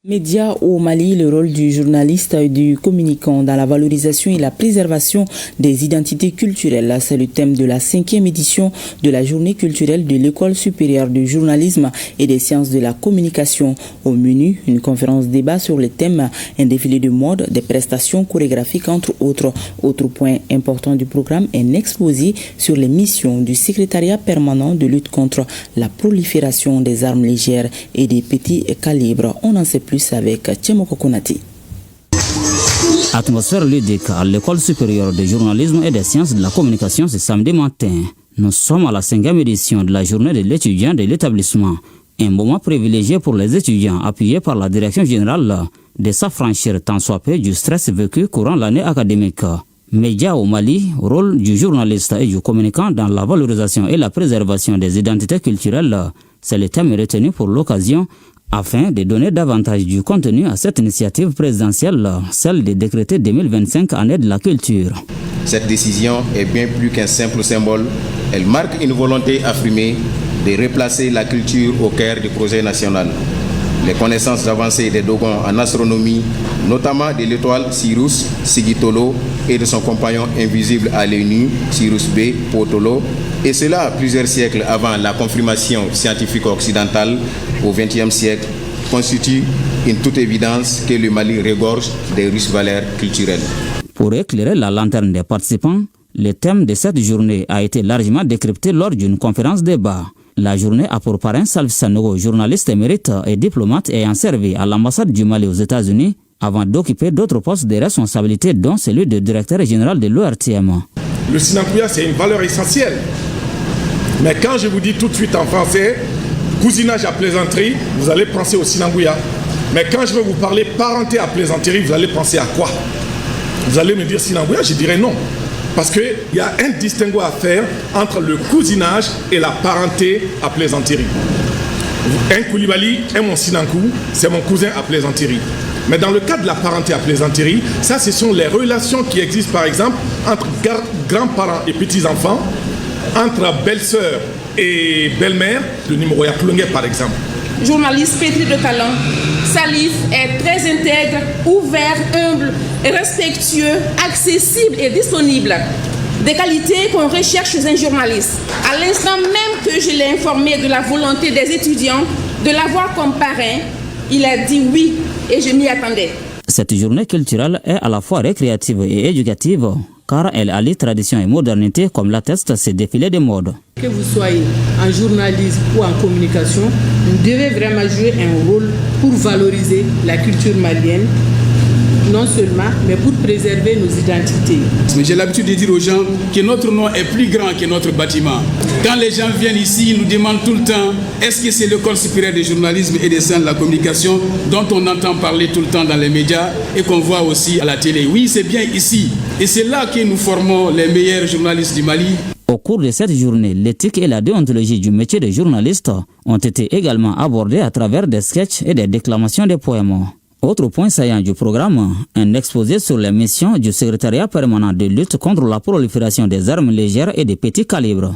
Médias au Mali, le rôle du journaliste et du communicant dans la valorisation et la préservation des identités culturelles. C'est le thème de la 5e édition de la journée culturelle de l'École supérieure de journalisme et des sciences de la communication. Au menu, une conférence débat sur les thèmes, un défilé de mode, des prestations chorégraphiques entre autres. Autre point important du programme, un exposé sur les missions du secrétariat permanent de lutte contre la prolifération des armes légères et des petits calibres. On en sait plus avec Tchemoko Konati. Atmosphère ludique à l'École supérieure de journalisme et des sciences de la communication ce samedi matin. Nous sommes à la 5e édition de la journée de l'étudiant de l'établissement. Un moment privilégié pour les étudiants appuyés par la direction générale de s'affranchir tant soit peu du stress vécu courant l'année académique. Médias au Mali, rôle du journaliste et du communicant dans la valorisation et la préservation des identités culturelles, c'est le thème retenu pour l'occasion afin de donner davantage du contenu à cette initiative présidentielle, celle de décréter 2025 année de la culture. Cette décision est bien plus qu'un simple symbole. Elle marque une volonté affirmée de replacer la culture au cœur du projet national. Les connaissances avancées des Dogons en astronomie, notamment de l'étoile Sirius Sigitolo et de son compagnon invisible à l'œil nu, Sirius B Potolo, et cela plusieurs siècles avant la confirmation scientifique occidentale au XXe siècle, constitue une toute évidence que le Mali regorge des riches valeurs culturelles. Pour éclairer la lanterne des participants, le thème de cette journée a été largement décrypté lors d'une conférence débat. La journée a pour parrain Salif Sanogo, journaliste émérite et diplomate ayant servi à l'ambassade du Mali aux États-Unis avant d'occuper d'autres postes de responsabilité, dont celui de directeur général de l'ORTM. Le sinankuya, c'est une valeur essentielle. Mais quand je vous dis tout de suite en français, cousinage à plaisanterie, vous allez penser au sinankuya. Mais quand je vais vous parler parenté à plaisanterie, vous allez penser à quoi? Vous allez me dire sinankuya, je dirais non. Parce qu'il y a un distinguo à faire entre le cousinage et la parenté à plaisanterie. Un Koulibaly est mon Sinankou, c'est mon cousin à plaisanterie. Mais dans le cas de la parenté à plaisanterie, ça ce sont les relations qui existent par exemple entre grands-parents et petits-enfants, entre belle-sœur et belle-mère, le numéro Yakulungue par exemple. Journaliste pétri de talent, Salif est très intègre, ouvert, humble, respectueux, accessible et disponible. Des qualités qu'on recherche chez un journaliste. À l'instant même que je l'ai informé de la volonté des étudiants de l'avoir comme parrain, il a dit oui et je m'y attendais. Cette journée culturelle est à la fois récréative et éducative, car elle allie tradition et modernité comme l'atteste ces défilés de mode. Que vous soyez en journalisme ou en communication, vous devez vraiment jouer un rôle pour valoriser la culture malienne, non seulement, mais pour préserver nos identités. J'ai l'habitude de dire aux gens que notre nom est plus grand que notre bâtiment. Quand les gens viennent ici, ils nous demandent tout le temps, est-ce que c'est l'École supérieure de journalisme et des sciences de la communication dont on entend parler tout le temps dans les médias et qu'on voit aussi à la télé? Oui, c'est bien ici. Et c'est là que nous formons les meilleurs journalistes du Mali. Au cours de cette journée, l'éthique et la déontologie du métier de journaliste ont été également abordées à travers des sketchs et des déclamations de poèmes. Autre point saillant du programme, un exposé sur les missions du secrétariat permanent de lutte contre la prolifération des armes légères et des petits calibres.